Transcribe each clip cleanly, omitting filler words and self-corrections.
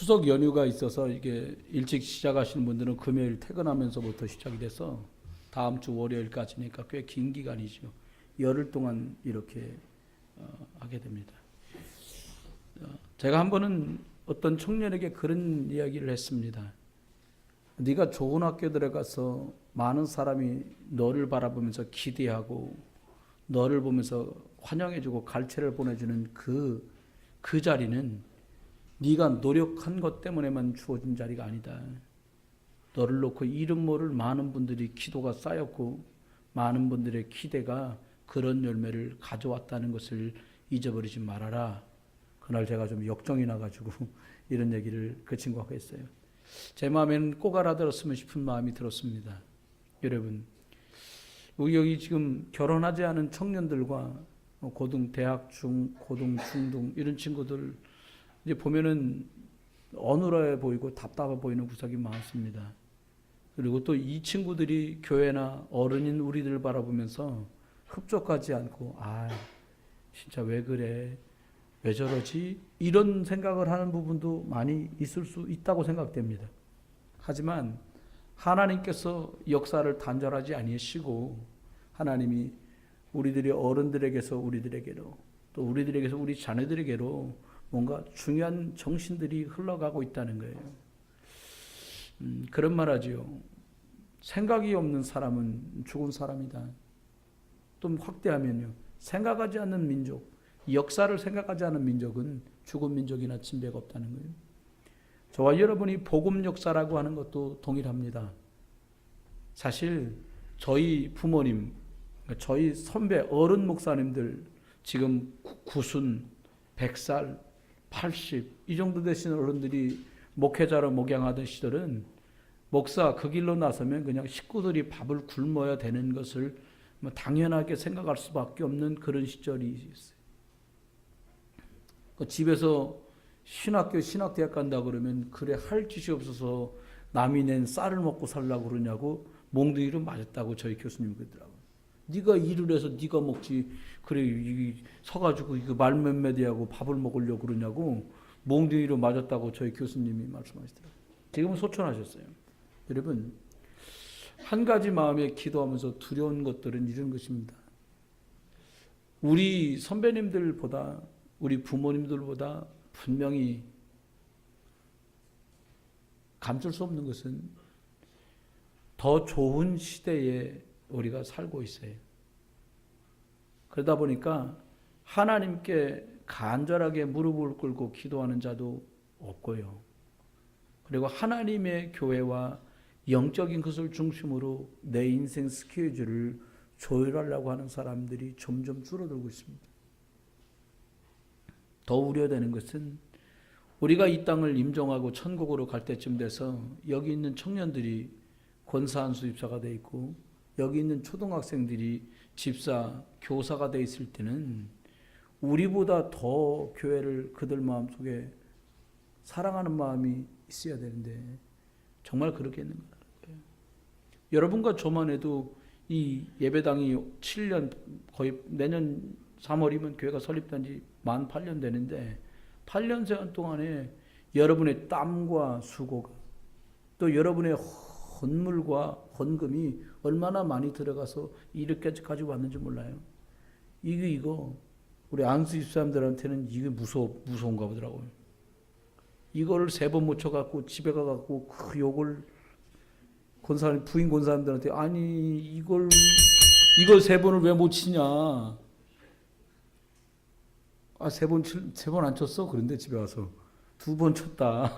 추석 연휴가 있어서 이게 일찍 시작하시는 분들은 금요일 퇴근하면서부터 시작이 돼서 다음 주 월요일까지니까 꽤 긴 기간이죠. 열흘 동안 이렇게 하게 됩니다. 제가 한 번은 어떤 청년에게 그런 이야기를 했습니다. 네가 좋은 학교 들어가서 많은 사람이 너를 바라보면서 기대하고 너를 보면서 환영해주고 갈채를 보내주는 그 자리는 네가 노력한 것 때문에만 주어진 자리가 아니다. 너를 놓고 이름 모를 많은 분들이 기도가 쌓였고 많은 분들의 기대가 그런 열매를 가져왔다는 것을 잊어버리지 말아라. 그날 제가 좀 역정이 나가지고 이런 얘기를 그 친구하고 했어요. 제 마음에는 꼭 알아들었으면 싶은 마음이 들었습니다. 여러분, 우리 여기 지금 결혼하지 않은 청년들과 고등, 대학, 중, 고등, 중등 이런 친구들 이제 보면은 어눌해 보이고 답답해 보이는 구석이 많습니다. 그리고 또 이 친구들이 교회나 어른인 우리들을 바라보면서 흡족하지 않고 진짜 왜 그래? 왜 저러지? 이런 생각을 하는 부분도 많이 있을 수 있다고 생각됩니다. 하지만 하나님께서 역사를 단절하지 아니시고 하나님이 우리들이 어른들에게서 우리들에게로 또 우리들에게서 우리 자녀들에게로 뭔가 중요한 정신들이 흘러가고 있다는 거예요. 그런 말 하지요. 생각이 없는 사람은 죽은 사람이다. 좀 확대하면요. 생각하지 않는 민족, 역사를 생각하지 않는 민족은 죽은 민족이나 진배가 없다는 거예요. 저와 여러분이 복음 역사라고 하는 것도 동일합니다. 사실 저희 부모님, 저희 선배 어른 목사님들 지금 90, 100살, 80 이 정도 되신 어른들이 목회자로 목양하던 시절은 목사 그 길로 나서면 그냥 식구들이 밥을 굶어야 되는 것을 당연하게 생각할 수밖에 없는 그런 시절이 있어요. 집에서 신학대학 간다 그러면 그래 할 짓이 없어서 남이 낸 쌀을 먹고 살라고 그러냐고 몽둥이로 맞았다고 저희 교수님 그러더라고요. 네가 일을 해서 네가 먹지 그래 서가지고 이거 말몇마디하고 밥을 먹으려고 그러냐고 몽둥이로 맞았다고 저희 교수님이 말씀하시더라고요. 지금은 소천하셨어요. 여러분 한 가지 마음에 기도하면서 두려운 것들은 이런 것입니다. 우리 선배님들보다 우리 부모님들보다 분명히 감출 수 없는 것은 더 좋은 시대에 우리가 살고 있어요. 그러다 보니까 하나님께 간절하게 무릎을 꿇고 기도하는 자도 없고요. 그리고 하나님의 교회와 영적인 것을 중심으로 내 인생 스케줄을 조율하려고 하는 사람들이 점점 줄어들고 있습니다. 더 우려되는 것은 우리가 이 땅을 임종하고 천국으로 갈 때쯤 돼서 여기 있는 청년들이 권사한 수집사가 돼 있고 여기 있는 초등학생들이 집사, 교사가 돼 있을 때는 우리보다 더 교회를 그들 마음속에 사랑하는 마음이 있어야 되는데 정말 그렇겠는가? 여러분과 저만 해도 이 예배당이 7년 거의 내년 3월이면 교회가 설립된 지 만 8년 되는데 8년 세월 동안에 여러분의 땀과 수고가 또 여러분의 헌물과 헌금이 얼마나 많이 들어가서 이렇게까지 왔는지 몰라요. 이거 우리 안수 집사람들한테는 이게 무서운가 보더라고요. 이걸 3번 못 쳐갖고 집에 가갖고 그 욕을 권사님 부인 권사님들한테 아니 이걸 3번을 왜 못 치냐? 3번 안 쳤어? 그런데 집에 와서 2번 쳤다.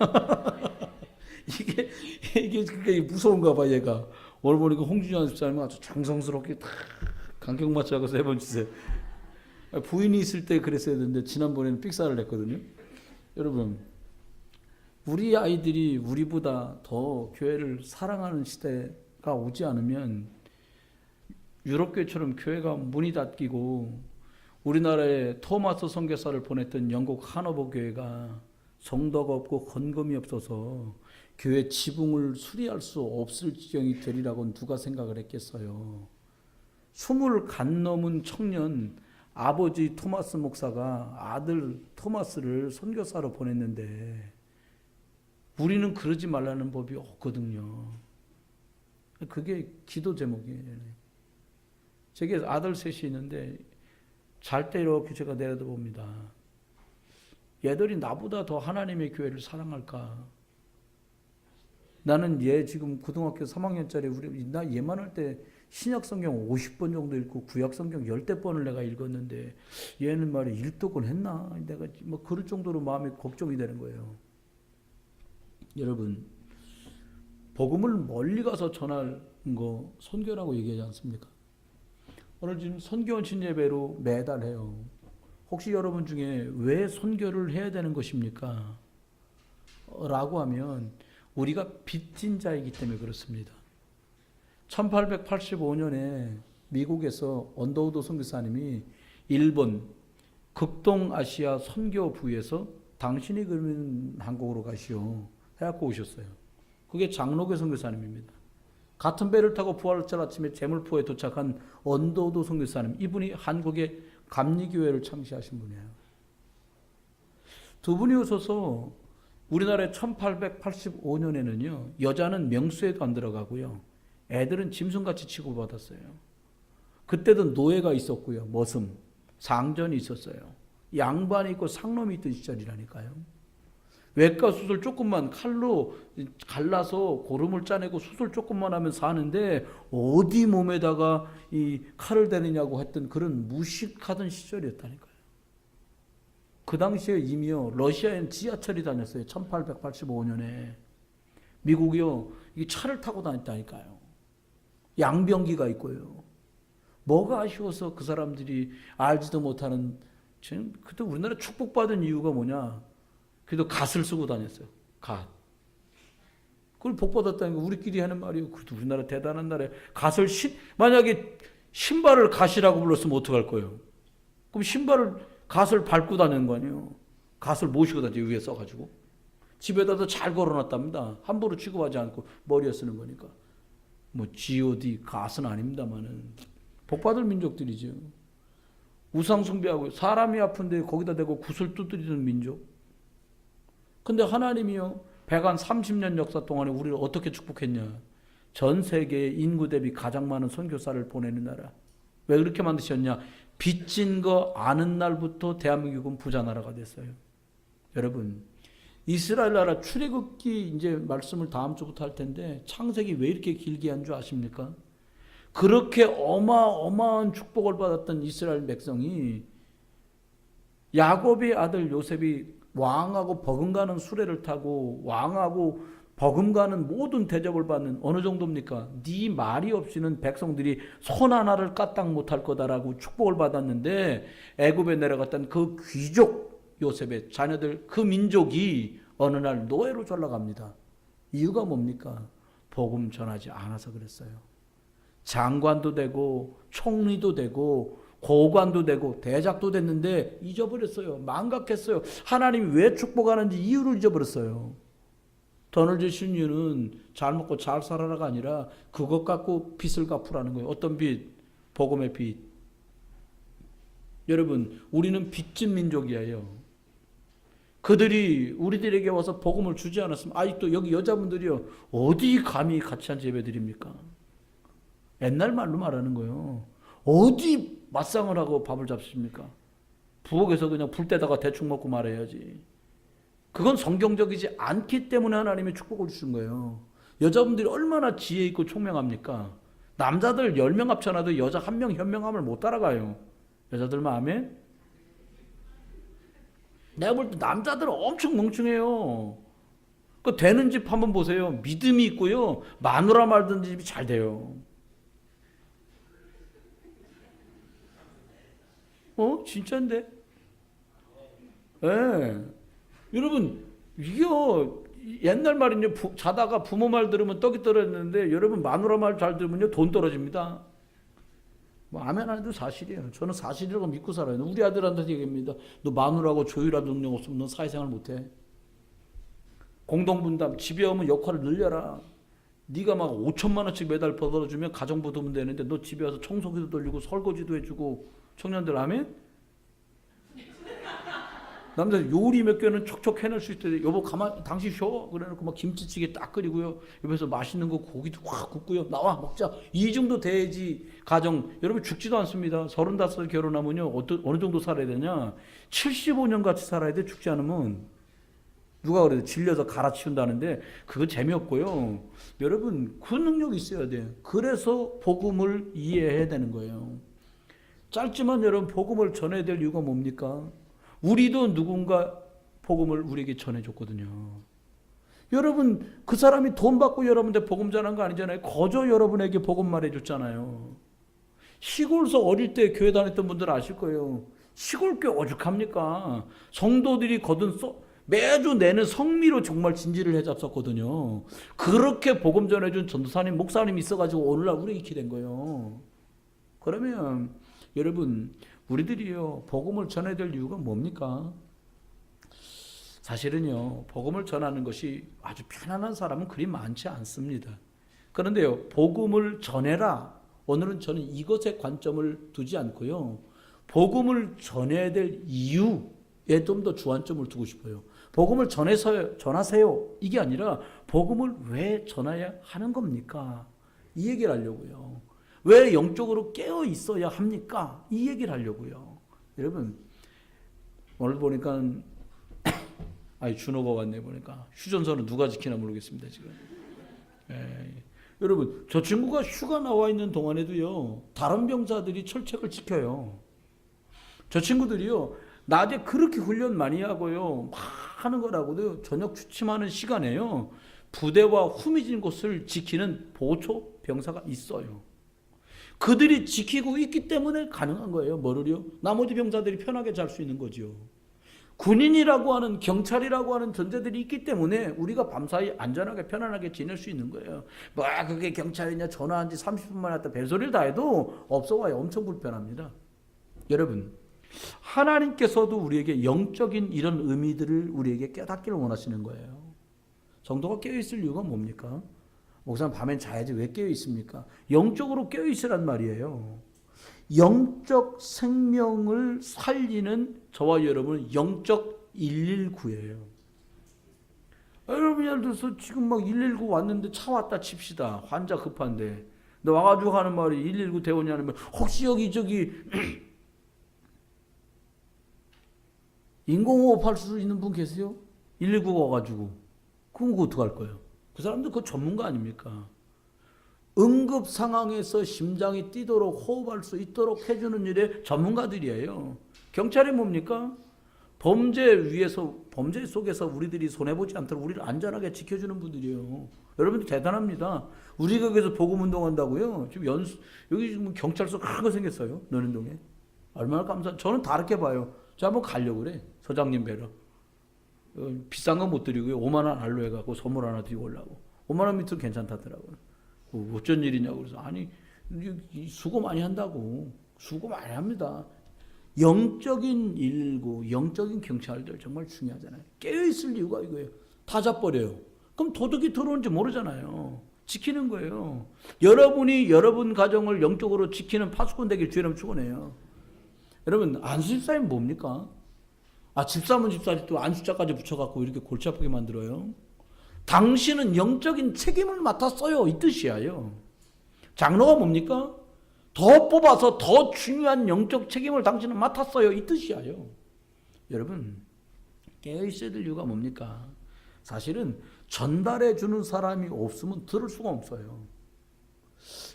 이게 무서운가 봐, 얘가. 오늘 보니까 홍준현 집사님은 아주 정성스럽게 다 간격 맞춰서 3번 치세요. 부인이 있을 때 그랬어야 되는데, 지난번에는 삑사를 냈거든요. 여러분, 우리 아이들이 우리보다 더 교회를 사랑하는 시대가 오지 않으면, 유럽교회처럼 교회가 문이 닫히고, 우리나라에 토마스 선교사를 보냈던 영국 하노버 교회가 성도가 없고 헌금이 없어서 교회 지붕을 수리할 수 없을 지경이 되리라고 누가 생각을 했겠어요. 20 간 넘은 청년 아버지 토마스 목사가 아들 토마스를 선교사로 보냈는데 우리는 그러지 말라는 법이 없거든요. 그게 기도 제목이에요. 제게 아들 셋이 있는데 잘 때 이렇게 제가 내려다봅니다. 얘들이 나보다 더 하나님의 교회를 사랑할까? 나는 얘 지금 고등학교 3학년짜리 나 얘만 할 때 신약 성경 50번 정도 읽고 구약 성경 10대번을 내가 읽었는데 얘는 말이 일독은 했나? 내가 뭐 그럴 정도로 마음이 걱정이 되는 거예요. 여러분, 복음을 멀리 가서 전하는 거 선교라고 얘기하지 않습니까? 오늘 지금 선교원친 예배로 매달 해요. 혹시 여러분 중에 왜 선교를 해야 되는 것입니까? 라고 하면 우리가 빚진 자이기 때문에 그렇습니다. 1885년에 미국에서 언더우드 선교사님이 일본 극동아시아 선교부에서 당신이 그러면 한국으로 가시오 해갖고 오셨어요. 그게 장로교 선교사님입니다. 같은 배를 타고 부활절 아침에 제물포에 도착한 언더우드 선교사님, 이분이 한국의 감리교회를 창시하신 분이에요. 두 분이 오셔서 우리나라의 1885년에는요 여자는 명수에도 안 들어가고요 애들은 짐승같이 취급받았어요. 그때도 노예가 있었고요, 머슴, 상전이 있었어요. 양반이 있고 상놈이 있던 시절이라니까요. 외과 수술 조금만 칼로 갈라서 고름을 짜내고 수술 조금만 하면 사는데 어디 몸에다가 이 칼을 대느냐고 했던 그런 무식하던 시절이었다니까요. 그 당시에 이미요 러시아엔 지하철이 다녔어요. 1885년에 미국이요 이 차를 타고 다녔다니까요. 양병기가 있고요. 뭐가 아쉬워서 그 사람들이 알지도 못하는, 그때 우리나라 축복받은 이유가 뭐냐? 그래도 갓을 쓰고 다녔어요. 갓. 그걸 복받았다는 거 우리끼리 하는 말이에요. 그래도 우리나라 대단한 나라에 갓을 만약에 신발을 갓이라고 불렀으면 어떡할 거예요? 그럼 갓을 밟고 다니는 거 아니에요? 갓을 모시고 다니죠. 위에 써가지고. 집에다도 잘 걸어놨답니다. 함부로 취급하지 않고 머리에 쓰는 거니까. 뭐 G.O.D. 갓은 아닙니다만은 복받을 민족들이죠. 우상 숭배하고 사람이 아픈데 거기다 대고 굿을 두드리는 민족. 근데 하나님이요 백안 30년 역사 동안에 우리를 어떻게 축복했냐? 전 세계 인구 대비 가장 많은 선교사를 보내는 나라. 왜 그렇게 만드셨냐? 빚진 거 아는 날부터 대한민국은 부자 나라가 됐어요. 여러분, 이스라엘 나라 출애굽기 이제 말씀을 다음 주부터 할 텐데 창세기 왜 이렇게 길게 한 줄 아십니까? 그렇게 어마어마한 축복을 받았던 이스라엘 백성이 야곱의 아들 요셉이 왕하고 버금가는 수레를 타고 왕하고 버금가는 모든 대접을 받는, 어느 정도입니까? 네 말이 없이는 백성들이 손 하나를 까딱 못할 거다라고 축복을 받았는데 애굽에 내려갔던 그 귀족 요셉의 자녀들, 그 민족이 어느 날 노예로 전락합니다. 이유가 뭡니까? 복음 전하지 않아서 그랬어요. 장관도 되고 총리도 되고 고관도 되고 대작도 됐는데 잊어버렸어요. 망각했어요. 하나님이 왜 축복하는지 이유를 잊어버렸어요. 돈을 주신 이유는 잘 먹고 잘 살아라가 아니라 그것 갖고 빚을 갚으라는 거예요. 어떤 빚? 복음의 빚. 여러분, 우리는 빚진 민족이에요. 그들이 우리들에게 와서 복음을 주지 않았으면 아직도 여기 여자분들이요 어디 감히 같이 앉아 예배드립니까? 옛날 말로 말하는 거예요. 어디 맞상을 하고 밥을 잡습니까? 부엌에서 그냥 불 때다가 대충 먹고 말해야지. 그건 성경적이지 않기 때문에 하나님이 축복을 주신 거예요. 여자분들이 얼마나 지혜 있고 총명합니까? 남자들 10명 합쳐놔도 여자 1명 현명함을 못 따라가요. 여자들만 아멘? 내가 볼 때 남자들은 엄청 멍청해요. 그 되는 집 한번 보세요. 믿음이 있고요. 마누라 말든 집이 잘 돼요. 진짜인데? 예. 네. 여러분, 이거 옛날 말은요, 자다가 부모 말 들으면 떡이 떨어지는데, 여러분, 마누라 말 잘 들으면요, 돈 떨어집니다. 뭐, 아멘 안 해도 사실이에요. 저는 사실이라고 믿고 살아요. 우리 아들한테 얘기합니다. 너 마누라하고 조율할 능력 없으면 넌 사회생활 못해. 공동분담, 집에 오면 역할을 늘려라. 네가 막 5천만 원씩 매달 벌어주면 가정부 도면 되는데, 너 집에 와서 청소기도 돌리고 설거지도 해주고, 청년들 아멘? 남자 요리 몇 개는 척척 해낼 수 있대. 여보 당신 쉬어. 그래놓고 막 김치찌개 딱 끓이고요. 옆에서 맛있는 거 고기도 확 굽고요. 나와 먹자. 이 정도 돼야지 가정. 여러분 죽지도 않습니다. 35살 결혼하면요. 어느 정도 살아야 되냐. 75년 같이 살아야 돼. 죽지 않으면. 누가 그래도 질려서 갈아치운다는데 그거 재미없고요. 여러분 그 능력이 있어야 돼요. 그래서 복음을 이해해야 되는 거예요. 짧지만 여러분 복음을 전해야 될 이유가 뭡니까? 우리도 누군가 복음을 우리에게 전해줬거든요. 여러분 그 사람이 돈 받고 여러분한테 복음 전한 거 아니잖아요. 거저 여러분에게 복음 말해줬잖아요. 시골서 어릴 때 교회 다녔던 분들 아실 거예요. 시골교회 오죽합니까? 성도들이 거둔 매주 내는 성미로 정말 진지를 해잡았거든요. 그렇게 복음 전해준 전도사님, 목사님이 있어가지고 오늘날 우리 이렇게 된 거예요. 그러면 여러분 우리들이요 복음을 전해야 될 이유가 뭡니까? 사실은요 복음을 전하는 것이 아주 편안한 사람은 그리 많지 않습니다. 그런데요 복음을 전해라. 오늘은 저는 이것에 관점을 두지 않고요 복음을 전해야 될 이유에 좀 더 주안점을 두고 싶어요. 복음을 전하세요 이게 아니라 복음을 왜 전해야 하는 겁니까? 이 얘기를 하려고요. 왜 영적으로 깨어 있어야 합니까? 이 얘기를 하려고요. 여러분 오늘 보니까 준호가 왔네. 보니까 휴전선은 누가 지키나 모르겠습니다 지금. 여러분 저 친구가 휴가 나와 있는 동안에도요 다른 병사들이 철책을 지켜요. 저 친구들이요 낮에 그렇게 훈련 많이 하고요 막 하는 거라고도 저녁 취침하는 시간에요 부대와 후미진 곳을 지키는 보초 병사가 있어요. 그들이 지키고 있기 때문에 가능한 거예요. 뭐를요? 나머지 병사들이 편하게 잘 수 있는 거죠. 군인이라고 하는 경찰이라고 하는 존재들이 있기 때문에 우리가 밤사이 안전하게 편안하게 지낼 수 있는 거예요. 뭐 그게 경찰이냐 전화한 지 30분 만에 왔다 별소리를 다 해도 없어와요. 엄청 불편합니다. 여러분 하나님께서도 우리에게 영적인 이런 의미들을 우리에게 깨닫기를 원하시는 거예요. 성도가 깨어있을 이유가 뭡니까? 목사님 밤엔 자야지 왜 깨어있습니까? 영적으로 깨어있으란 말이에요. 영적 생명을 살리는 저와 여러분은 영적 119예요. 여러분 예를 들어서 지금 막 119 왔는데 차 왔다 칩시다. 환자 급한데. 근데 와가지고 하는 말이 119 대원이라는 말 혹시 여기 저기 인공호흡 할 수 있는 분 계세요? 119가 와가지고. 그럼 그거 어떡할 거예요? 그 사람들 그 전문가 아닙니까? 응급 상황에서 심장이 뛰도록 호흡할 수 있도록 해주는 일에 전문가들이에요. 경찰이 뭡니까? 범죄 속에서 우리들이 손해보지 않도록 우리를 안전하게 지켜주는 분들이에요. 여러분들 대단합니다. 우리가 여기서 복음운동한다고요. 지금 여기 지금 경찰서 큰 거 생겼어요. 논현동에. 얼마나 저는 다르게 봐요. 저 한번 가려고 그래. 서장님 뵈러. 비싼 거 못 드리고요. 5만 원 알로 해갖고 선물 하나 드리고 오려고. 5만 원 밑으로 괜찮다더라고요. 어쩐 일이냐고 그래서 아니 수고 많이 한다고. 수고 많이 합니다. 영적인 119, 영적인 경찰들 정말 중요하잖아요. 깨어있을 이유가 이거예요. 다 잡버려요. 그럼 도둑이 들어오는지 모르잖아요. 지키는 거예요. 여러분이 여러분 가정을 영적으로 지키는 파수꾼 되길 주의하면 축원해요. 여러분 안수집사님 뭡니까? 집사면 집사지 또 안수자까지 붙여갖고 이렇게 골치 아프게 만들어요. 당신은 영적인 책임을 맡았어요. 이 뜻이에요. 장로가 뭡니까? 더 뽑아서 더 중요한 영적 책임을 당신은 맡았어요. 이 뜻이에요. 여러분 깨어있어야 될 이유가 뭡니까? 사실은 전달해 주는 사람이 없으면 들을 수가 없어요.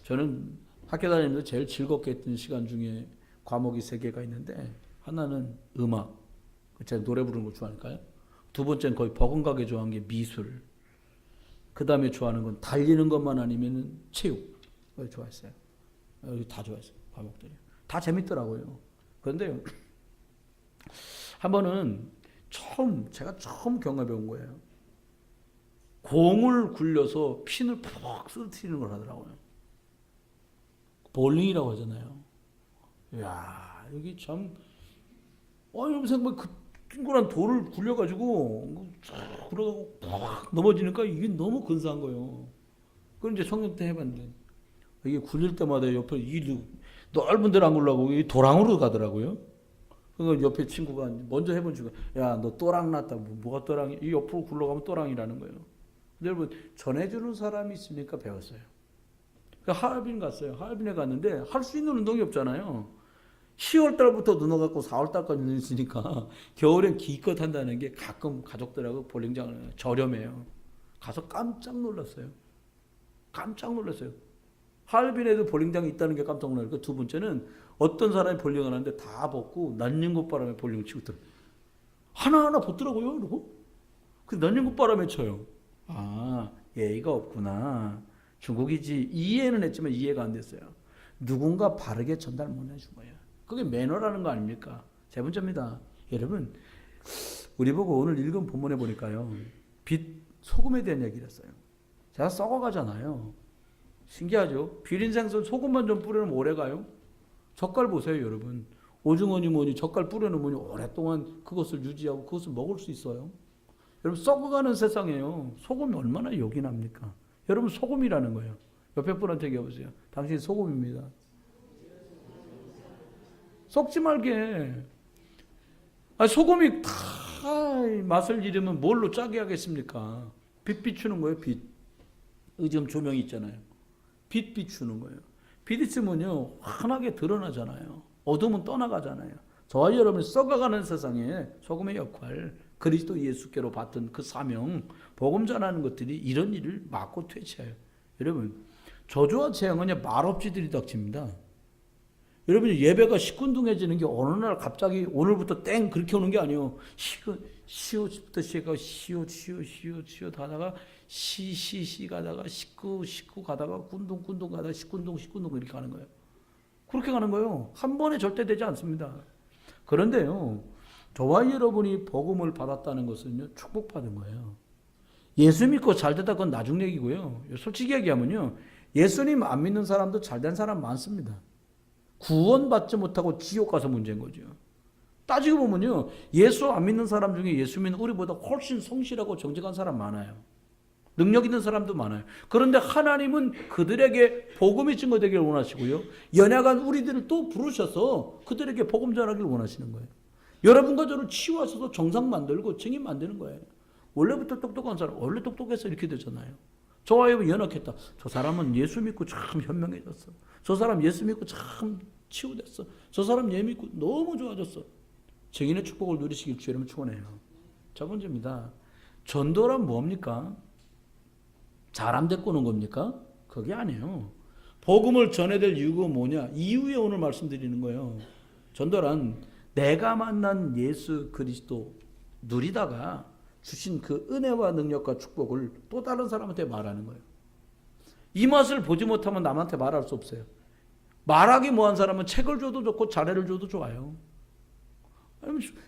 저는 학교 다니면서 제일 즐겁게 했던 시간 중에 과목이 3개가 있는데 하나는 음악, 제가 노래 부르는 걸 좋아하니까요. 두 번째는 거의 버금가게 좋아하는 게 미술. 그 다음에 좋아하는 건 달리는 것만 아니면 체육. 그걸 좋아했어요. 여기 다 좋아했어요. 과목들이. 다 재밌더라고요. 그런데 한 번은 제가 처음 경험해 본 거예요. 공을 굴려서 핀을 푹 쓰러뜨리는 걸 하더라고요. 볼링이라고 하잖아요. 이야, 여기 참, 여러분 생각해 그 둥그란 돌을 굴려가지고 쫙 굴러가고 팍 넘어지니까 이게 너무 근사한 거예요. 그럼 이제 청년 때 해봤는데 이게 굴릴 때마다 옆에 이 넓은 데를 안 굴려고 이 도랑으로 가더라고요. 그 옆에 친구가 먼저 해본 친구가 야, 너 또랑 났다. 뭐가 또랑이? 이 옆으로 굴러가면 또랑이라는 거예요. 근데 여러분 전해주는 사람이 있으니까 배웠어요. 하얼빈 갔어요. 하얼빈에 갔는데 할 수 있는 운동이 없잖아요. 10월 달부터 눈 와갖고 4월 달까지 눈이 있으니까 겨울엔 기껏 한다는 게 가끔 가족들하고 볼링장을 저렴해요. 가서 깜짝 놀랐어요. 깜짝 놀랐어요. 하얼빈에도 볼링장이 있다는 게 깜짝 놀랐고, 두 번째는 어떤 사람이 볼링을 하는데 다 벗고 난닝곶바람에 볼링을 치고 있더라고요. 하나하나 벗더라고요. 그러고 그 난닝곶바람에 쳐요. 아, 예의가 없구나. 중국이지. 이해는 했지만 이해가 안 됐어요. 누군가 바르게 전달 못 해준 거예요. 그게 매너라는 거 아닙니까? 세 번째입니다. 여러분, 우리 보고 오늘 읽은 본문에 보니까요, 소금에 대한 얘기를 했어요. 제가 썩어가잖아요. 신기하죠? 비린 생선 소금만 좀 뿌려놓으면 오래가요? 젓갈 보세요, 여러분. 오징어니 뭐니 젓갈 뿌려놓으면 오랫동안 그것을 유지하고 그것을 먹을 수 있어요. 여러분, 썩어가는 세상이에요. 소금이 얼마나 요긴합니까? 여러분, 소금이라는 거예요. 옆에 분한테 얘기해보세요. 당신 소금입니다. 썩지 말게. 소금이 다 맛을 잃으면 뭘로 짜게 하겠습니까? 빛 비추는 거예요, 빛. 요즘 조명이 있잖아요. 빛 비추는 거예요. 빛 있으면요, 환하게 드러나잖아요. 어둠은 떠나가잖아요. 저와 여러분이 썩어가는 세상에 소금의 역할, 그리스도 예수께로 받던 그 사명, 복음 전하는 것들이 이런 일을 막고 퇴치해요. 여러분, 저주와 재앙은 말없이 들이닥칩니다. 여러분, 예배가 시큰둥해지는 게 어느 날 갑자기 오늘부터 땡 그렇게 오는 게 아니에요. 시오부터 시작하고 시오 가다가 시 가다가 식구 가다가 군동 가다가 식군동 이렇게 가는 거예요. 그렇게 가는 거예요. 한 번에 절대 되지 않습니다. 그런데요, 저와 여러분이 복음을 받았다는 것은요, 축복받은 거예요. 예수 믿고 잘 되다 그건 나중 얘기고요. 솔직히 얘기하면요, 예수님 안 믿는 사람도 잘된 사람 많습니다. 구원받지 못하고 지옥 가서 문제인 거죠. 따지고 보면요, 예수 안 믿는 사람 중에 예수 믿는 우리보다 훨씬 성실하고 정직한 사람 많아요. 능력 있는 사람도 많아요. 그런데 하나님은 그들에게 복음이 증거되기를 원하시고요, 연약한 우리들을 또 부르셔서 그들에게 복음 전하기를 원하시는 거예요. 여러분과 저를 치유하셔서 정상 만들고 증인 만드는 거예요. 원래부터 똑똑한 사람, 원래 똑똑해서 이렇게 되잖아요. 저와 연약했다. 저 사람은 예수 믿고 참 현명해졌어. 저 사람 예수 믿고 참 치유됐어. 저 사람 예수 믿고 너무 좋아졌어. 증인의 축복을 누리시길 주여름 축원해요. 첫 번째입니다. 전도란 뭡니까? 사람 데리고 오는 겁니까? 그게 아니에요. 복음을 전해야 될 이유가 뭐냐? 이후에 오늘 말씀드리는 거예요. 전도란 내가 만난 예수 그리스도 누리다가 주신 그 은혜와 능력과 축복을 또 다른 사람한테 말하는 거예요. 이 맛을 보지 못하면 남한테 말할 수 없어요. 말하기 뭐한 사람은 책을 줘도 좋고 자례를 줘도 좋아요.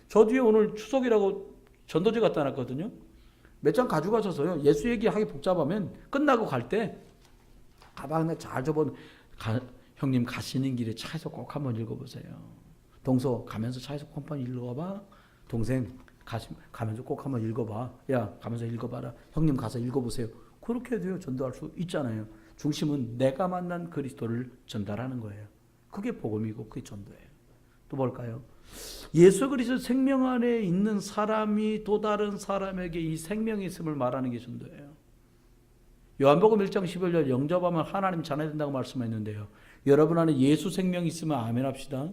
저 뒤에 오늘 추석이라고 전도지 갖다 놨거든요. 몇 장 가져가셔서요, 예수 얘기하기 복잡하면 끝나고 갈 때 가방에 잘 접어, 형님 가시는 길에 차에서 꼭 한번 읽어보세요. 동서 가면서 차에서 꼭 한번 읽어봐. 동생 가면서 꼭 한번 읽어봐. 야, 가면서 읽어봐라. 형님 가서 읽어보세요. 그렇게 돼요. 전도할 수 있잖아요. 중심은 내가 만난 그리스도를 전달하는 거예요. 그게 복음이고 그게 전도예요. 또 뭘까요? 예수 그리스도 생명 안에 있는 사람이 또 다른 사람에게 이 생명이 있음을 말하는 게 전도예요. 요한복음 1장 11절 영접하면 하나님 자녀 된다고 말씀했는데요. 여러분 안에 예수 생명이 있으면 아멘 합시다.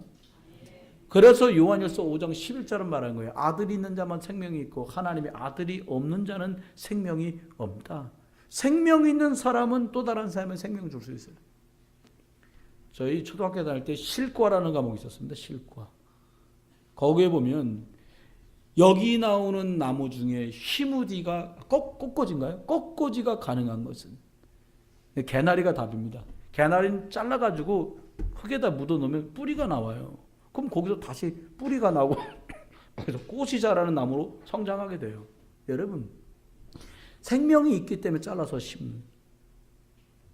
그래서 요한일서 5장 11절은 말하는 거예요. 아들이 있는 자만 생명이 있고 하나님의 아들이 없는 자는 생명이 없다. 생명이 있는 사람은 또 다른 사람의 생명을 줄 수 있어요. 저희 초등학교 다닐 때 실과라는 과목이 있었습니다. 실과. 거기에 보면 여기 나오는 나무 중에 희무지가 꽃꽂이인가요? 꽃꽂이가 가능한 것은 개나리가 답입니다. 개나리는 잘라가지고 흙에다 묻어놓으면 뿌리가 나와요. 그럼 거기서 다시 뿌리가 나고 그래서 꽃이 자라는 나무로 성장하게 돼요. 여러분, 생명이 있기 때문에 잘라서 심는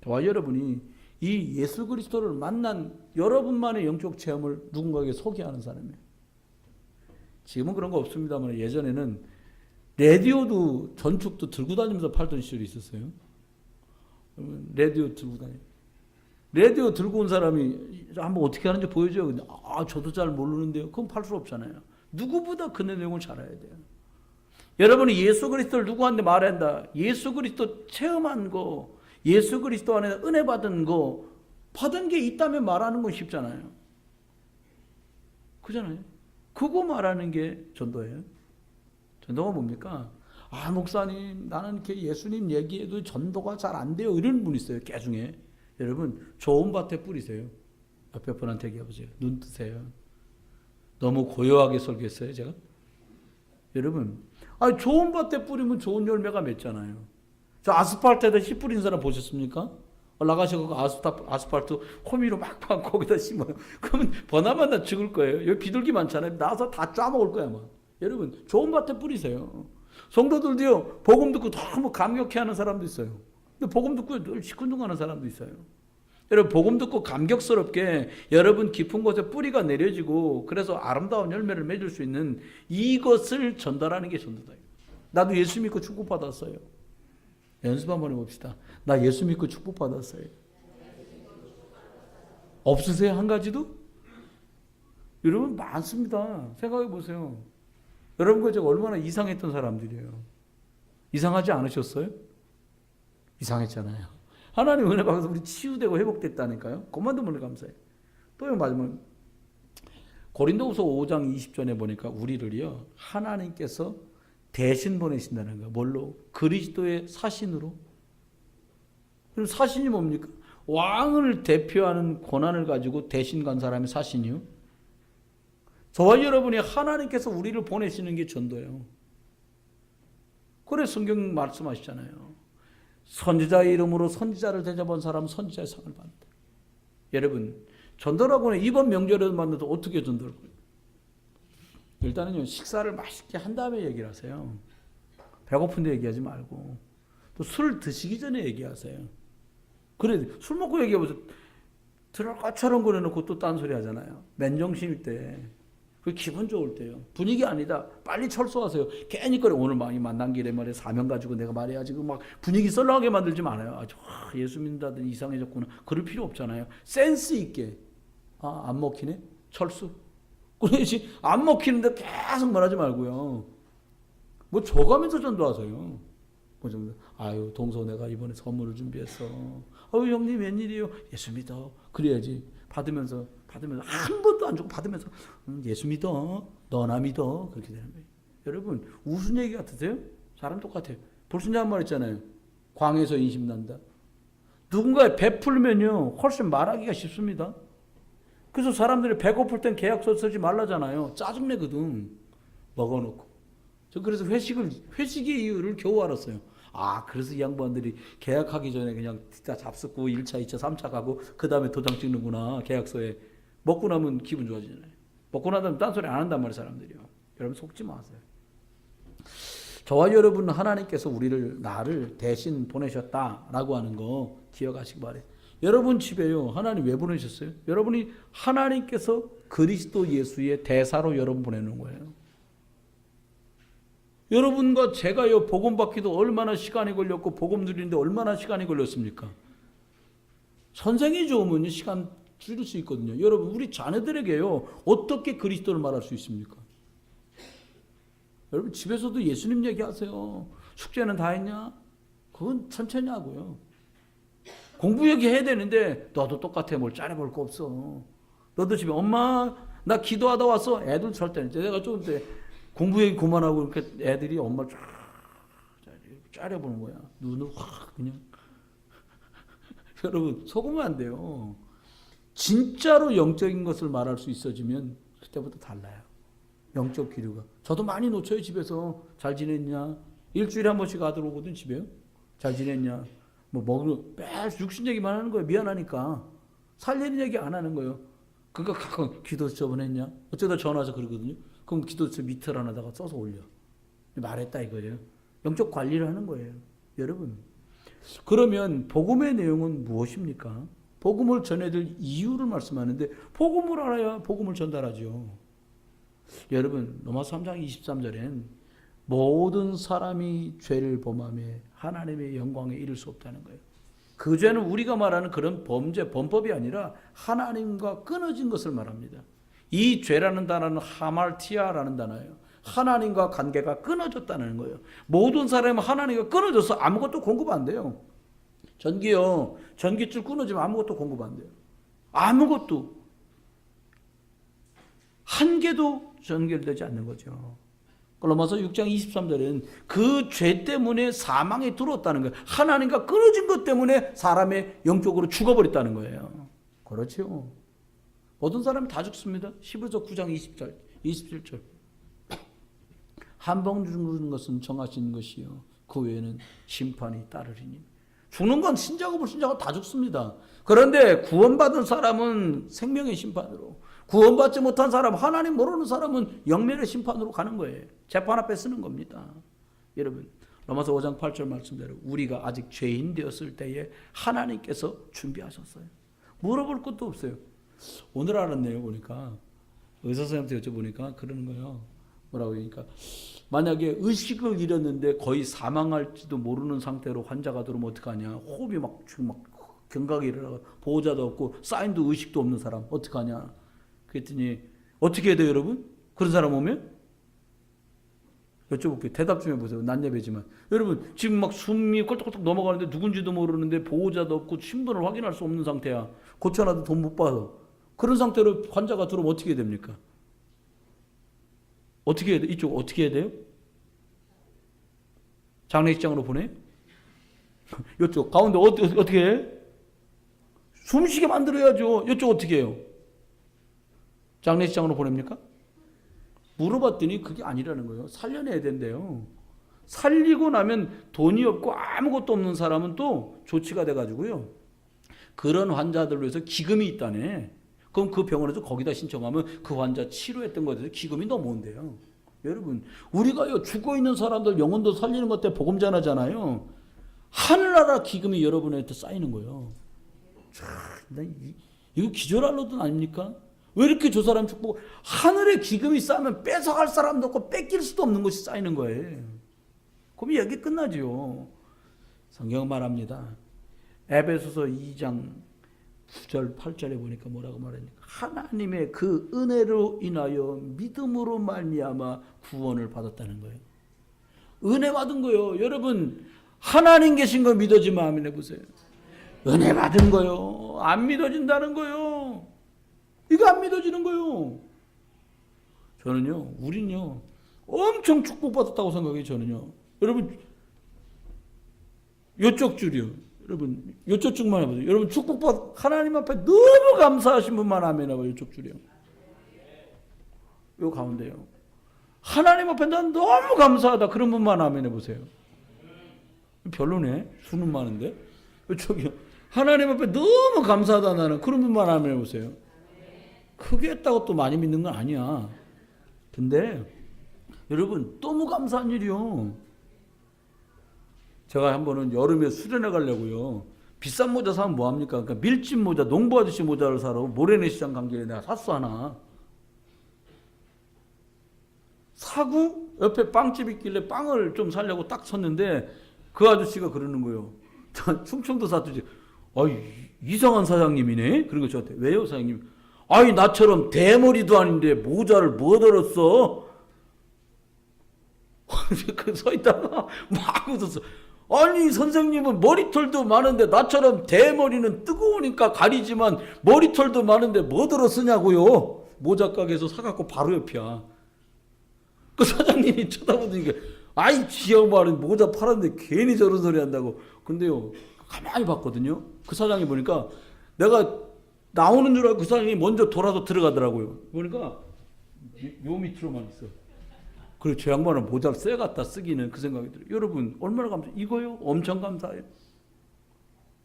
저와 여러분이 이 예수 그리스도를 만난 여러분만의 영적 체험을 누군가에게 소개하는 사람이에요. 지금은 그런 거 없습니다만 예전에는 라디오도 전축도 들고 다니면서 팔던 시절이 있었어요. 라디오 들고 다니. 라디오 들고 온 사람이 한번 어떻게 하는지 보여줘요. 근데 저도 잘 모르는데요. 그건 팔 수 없잖아요. 누구보다 그 내용을 잘 알아야 돼요. 여러분이 예수 그리스도를 누구한테 말한다. 예수 그리스도 체험한 거, 예수 그리스도 안에 은혜 받은 거, 받은 게 있다면 말하는 건 쉽잖아요. 그잖아요. 그거 말하는 게 전도예요. 전도가 뭡니까? 목사님, 나는 예수님 얘기해도 전도가 잘 안 돼요. 이런 분 있어요. 깨중에. 여러분, 좋은 밭에 뿌리세요. 옆에 분한테 얘기해보세요. 눈 뜨세요. 너무 고요하게 설교했어요, 제가? 여러분, 좋은 밭에 뿌리면 좋은 열매가 맺잖아요. 저 아스팔트에다 씨 뿌린 사람 보셨습니까? 나가셔서 아스팔트 호미로 막 거기다 심어요. 그러면 버나마나 죽을 거예요. 여기 비둘기 많잖아요. 나와서 다 짜먹을 거야, 아마. 여러분, 좋은 밭에 뿌리세요. 성도들도요, 복음 듣고 너무 감격해하는 사람도 있어요. 근데 복음 듣고 늘 시큰둥하는 사람도 있어요. 여러분, 복음 듣고 감격스럽게 여러분 깊은 곳에 뿌리가 내려지고 그래서 아름다운 열매를 맺을 수 있는 이것을 전달하는 게 전도다. 나도 예수 믿고 축복받았어요. 연습 한번 해봅시다. 나 예수 믿고 축복받았어요. 없으세요? 한 가지도? 여러분 많습니다. 생각해 보세요. 여러분과 제가 얼마나 이상했던 사람들이에요. 이상하지 않으셨어요? 이상했잖아요. 하나님 은혜 받아서 우리 치유되고 회복됐다니까요. 그만도 몰래 감사해요. 또 마지막 고린도후서 5장 20절에 보니까 우리를요 하나님께서 대신 보내신다는 거예요. 뭘로? 그리스도의 사신으로. 그럼 사신이 뭡니까? 왕을 대표하는 권한을 가지고 대신 간 사람이 사신이요. 저와 여러분이 하나님께서 우리를 보내시는 게 전도예요. 그래 성경 말씀하시잖아요. 선지자의 이름으로 선지자를 대접한 사람은 선지자의 상을 받는다. 여러분, 전도라고는 이번 명절에도 만나도 어떻게 전도를 해요? 일단은요, 식사를 맛있게 한 다음에 얘기를 하세요. 배고픈데 얘기하지 말고. 또 술 드시기 전에 얘기하세요. 그래, 술 먹고 얘기해보세요. 들어갈 것처럼 그래놓고 또 딴소리 하잖아요. 맨정신일 때. 그 기분 좋을 때요. 분위기 아니다. 빨리 철수하세요. 괜히 그래. 오늘 많이 만난 길에 말이야. 사명 가지고 내가 말해야지. 막 분위기 썰렁하게 만들지 말아요. 예수 믿는다더니 이상해졌구나. 그럴 필요 없잖아요. 센스 있게. 안 먹히네? 철수. 그래야지. 안 먹히는데 계속 말하지 말고요. 뭐 줘가면서 전도하세요. 아유, 동서 내가 이번에 선물을 준비했어. 형님 웬일이에요? 예수 믿어. 그래야지. 받으면서 한 번도 안 주고 받으면서 예수 믿어. 너나 믿어. 그렇게 되는 거예요. 여러분, 무슨 얘기 같으세요? 사람 똑같아요. 불순종한 말 있잖아요. 광에서 인심난다. 누군가에 베풀면요 훨씬 말하기가 쉽습니다. 그래서 사람들이 배고플 땐 계약서 쓰지 말라잖아요. 짜증내거든. 먹어놓고. 저 그래서 회식의 이유를 겨우 알았어요. 그래서 이 양반들이 계약하기 전에 그냥 진짜 잡숫고 1차, 2차, 3차 가고 그 다음에 도장 찍는구나. 계약서에. 먹고 나면 기분 좋아지잖아요. 먹고 나면 딴소리 안 한단 말이에요. 사람들이요. 여러분 속지 마세요. 저와 여러분은 하나님께서 나를 대신 보내셨다라고 하는 거 기억하시기 바래요. 여러분 집에요. 하나님 왜 보내셨어요? 여러분이 하나님께서 그리스도 예수의 대사로 여러분 보내는 거예요. 여러분과 제가요 복음 받기도 얼마나 시간이 걸렸고 복음 누리는데 얼마나 시간이 걸렸습니까? 선생이 좋으면 시간 줄일 수 있거든요. 여러분 우리 자녀들에게요 어떻게 그리스도를 말할 수 있습니까? 여러분 집에서도 예수님 얘기하세요. 숙제는 다 했냐? 그건 천천히 하고요. 공부 얘기해야 되는데 너도 똑같아. 뭘 짜려볼 거 없어. 너도 집에 엄마 나 기도하다 왔어. 애들 절대 내가 좀 공부 얘기 그만하고 이렇게 애들이 엄마 짜려보는 거야. 눈을 확 그냥. 여러분 속으면 안 돼요. 진짜로 영적인 것을 말할 수 있어지면 그때부터 달라요. 영적 기류가. 저도 많이 놓쳐요. 집에서 잘 지냈냐. 일주일에 한 번씩 아들 오거든 집에요. 잘 지냈냐. 매일 육신 얘기만 하는 거예요. 미안하니까. 살리는 얘기 안 하는 거예요. 그러니까 가끔 기도서 저번에 했냐. 어쩌다 전화 와서 그러거든요. 그럼 기도서 밑을 하나다가 써서 올려. 말했다 이거예요. 영적 관리를 하는 거예요. 여러분. 그러면 복음의 내용은 무엇입니까? 복음을 전해줄 이유를 말씀하는데 복음을 알아야 복음을 전달하죠. 여러분 로마서 3장 23절엔 모든 사람이 죄를 범하며 하나님의 영광에 이를 수 없다는 거예요. 그 죄는 우리가 말하는 그런 범죄, 범법이 아니라 하나님과 끊어진 것을 말합니다. 이 죄라는 단어는 하말티아라는 단어예요. 하나님과 관계가 끊어졌다는 거예요. 모든 사람은 하나님과 끊어져서 아무것도 공급 안 돼요. 전기요. 전기줄 끊어지면 아무것도 공급 안 돼요. 아무것도. 한 개도 전결되지 않는 거죠. 로마서 6장 23절에는 그 죄 때문에 사망에 들어왔다는 거예요. 하나님과 끊어진 것 때문에 사람의 영적으로 죽어버렸다는 거예요. 그렇죠. 모든 사람이 다 죽습니다. 히브리서 9장 27절. 한 번 죽는 것은 정하신 것이요 그 외에는 심판이 따르리니. 죽는 건 신자고 불신자고 다 죽습니다. 그런데 구원받은 사람은 생명의 심판으로, 구원받지 못한 사람, 하나님 모르는 사람은 영면의 심판으로 가는 거예요. 재판 앞에 쓰는 겁니다. 여러분, 로마서 5장 8절 말씀대로 우리가 아직 죄인 되었을 때에 하나님께서 준비하셨어요. 물어볼 것도 없어요. 오늘 알았네요. 보니까 의사 선생님한테 여쭤보니까 그러는 거예요. 뭐라고 하니까 만약에 의식을 잃었는데 거의 사망할지도 모르는 상태로 환자가 들어오면 어떡하냐. 호흡이 막 경각이 일어나고 보호자도 없고 사인도 의식도 없는 사람 어떡하냐. 그랬더니 어떻게 해야 돼요, 여러분? 그런 사람 오면? 여쭤볼게요. 대답 좀 해보세요. 난예배지만. 여러분, 지금 막 숨이 꼴떡꼴떡 넘어가는데 누군지도 모르는데 보호자도 없고 신분을 확인할 수 없는 상태야. 고쳐놔도 돈 못 받아. 그런 상태로 환자가 들어오면 어떻게 해야 됩니까? 어떻게 해야 돼? 이쪽 어떻게 해야 돼요? 장례식장으로 보내? 이쪽 가운데 어떻게 해? 숨쉬게 만들어야죠. 이쪽 어떻게 해요? 장례식장으로 보냅니까? 물어봤더니 그게 아니라는 거예요. 살려내야 된대요. 살리고 나면 돈이 없고 아무것도 없는 사람은 또 조치가 돼가지고요. 그런 환자들을 위해서 기금이 있다네. 그럼 그 병원에서 거기다 신청하면 그 환자 치료했던 것에 대해서 기금이 넘어온대요. 여러분, 우리가요 죽어있는 사람들 영혼도 살리는 것 때문에 복음 전하잖아요. 하늘나라 기금이 여러분한테 쌓이는 거예요. 참, 이거 기절할 노릇 아닙니까? 왜 이렇게 저 사람 축복, 하늘에 기금이 쌓이면 뺏어갈 사람도 없고 뺏길 수도 없는 것이 쌓이는 거예요. 그럼 여기 끝나죠. 성경은 말합니다. 에베소서 2장 9절 8절에 보니까 뭐라고 말하니까 하나님의 그 은혜로 인하여 믿음으로 말미암아 구원을 받았다는 거예요. 은혜 받은 거요. 여러분, 하나님 계신 거 믿어지면 아멘 해보세요. 은혜 받은 거요. 안 믿어진다는 거요. 이거 안 믿어지는 거요. 저는요, 우린요, 엄청 축복받았다고 생각해요. 저는요. 여러분, 요쪽 줄이요. 여러분, 요쪽 줄만 해보세요. 여러분, 축복받, 하나님 앞에 너무 감사하신 분만 아멘 해봐요. 요쪽 줄이요. 요 가운데요. 하나님 앞에 난 너무 감사하다. 그런 분만 아멘 해보세요. 별로네. 수는 많은데. 요쪽이요. 하나님 앞에 너무 감사하다. 나는 그런 분만 아멘 해보세요. 크게 했다고 또 많이 믿는 건 아니야. 근데 여러분, 너무 감사한 일이요. 제가 한 번은 여름에 수련회 가려고요. 비싼 모자 사면 뭐합니까? 그러니까 밀짚 모자, 농부 아저씨 모자를 사러 모래내 시장 간 길에 내가 샀어 하나. 사고 옆에 빵집 있길래 빵을 좀 사려고 딱 섰는데 그 아저씨가 그러는 거예요. 충청도 사투리. 이상한 사장님이네. 그런 거 저한테. 왜요, 사장님? 나처럼 대머리도 아닌데 모자를 뭐 들었어? 서 있다가 막 웃었어. 아니, 선생님은 머리털도 많은데 나처럼 대머리는 뜨거우니까 가리지만 머리털도 많은데 뭐 들어 쓰냐고요. 모자 가게에서 사갖고 바로 옆이야. 그 사장님이 쳐다보더니 지역말은 모자 팔았는데 괜히 저런 소리 한다고. 근데요, 가만히 봤거든요. 그 사장님 보니까 내가 나오는 줄 알고 그 사장님이 먼저 돌아서 들어가더라고요. 보니까 요 밑으로만 있어. 그리고 저 양반은 모자를 쎄 갖다 쓰기는 그 생각이 들어요. 여러분, 얼마나 감사해요. 이거요? 엄청 감사해요.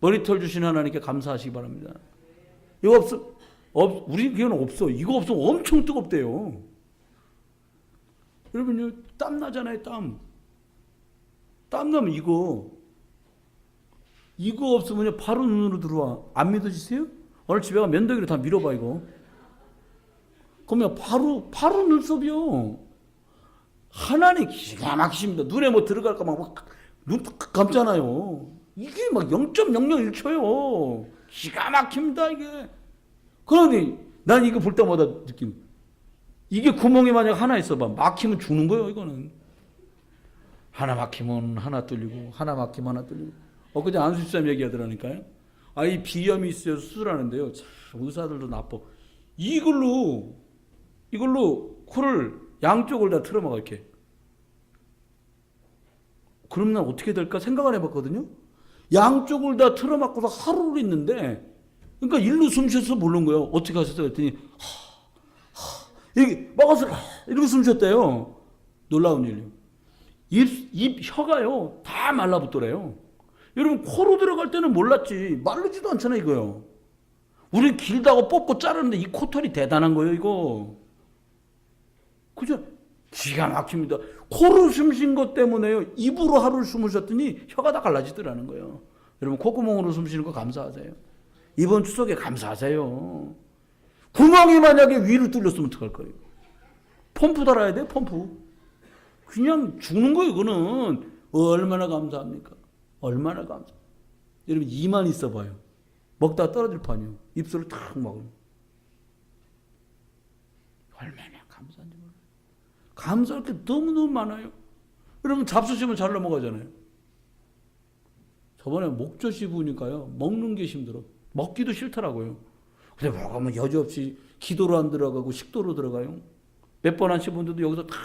머리털 주신 하나님께 감사하시기 바랍니다. 이거 우리 교회는 없어. 이거 없으면 엄청 뜨겁대요. 여러분요, 땀 나잖아요, 땀. 땀 나면 이거 없으면 바로 눈으로 들어와. 안 믿어지세요? 오늘 집에 가 면도기로 다 밀어봐, 이거. 그러면 바로 눈썹이요. 하나님 기가 막히십니다. 눈에 뭐 들어갈까 막 눈 감잖아요. 이게 막 0.001초요. 기가 막힙니다, 이게. 그러니 난 이거 볼 때마다 느낌. 이게 구멍이 만약 하나 있어봐. 막히면 죽는 거예요, 이거는. 하나 막히면 하나 뚫리고, 하나 막히면 하나 뚫리고. 엊그제 안수집사님 얘기하더라니까요. 이 비염이 있어요. 수술하는데요. 참, 의사들도 나빠. 이걸로 코를 양쪽을 다 틀어막아, 이렇게. 그럼 난 어떻게 될까 생각을 해봤거든요. 양쪽을 다 틀어막고서 하루를 있는데, 그러니까 일로 숨 쉬어서 모르는 거예요. 어떻게 하셨어요? 그랬더니, 이렇게 막아서 이렇게 숨 쉬었대요. 놀라운 일이에요. 입 혀가요. 다 말라붙더래요. 여러분, 코로 들어갈 때는 몰랐지. 마르지도 않잖아, 이거요. 우리 길다고 뽑고 자르는데 이 코털이 대단한 거예요, 이거. 그죠? 기가 막힙니다. 코로 숨 쉰 것 때문에요. 입으로 하루를 숨을 쉬었더니 혀가 다 갈라지더라는 거예요. 여러분, 콧구멍으로 숨 쉬는 거 감사하세요. 이번 추석에 감사하세요. 구멍이 만약에 위로 뚫렸으면 어떡할 거예요? 펌프 달아야 돼요, 펌프. 그냥 죽는 거예요, 이거는. 얼마나 감사합니까? 얼마나 감사. 여러분, 이만 있어봐요. 먹다가 떨어질 판이요. 입술을 탁 먹으면. 얼마나 감사한지 몰라요. 감사할 게 너무너무 많아요. 여러분, 잡수시면 잘 넘어가잖아요. 저번에 목젖 씹으니까요, 먹는 게 힘들어. 먹기도 싫더라고요. 근데 먹으면 여지없이 기도로 안 들어가고 식도로 들어가요. 몇 번 하신 분들도 여기서 다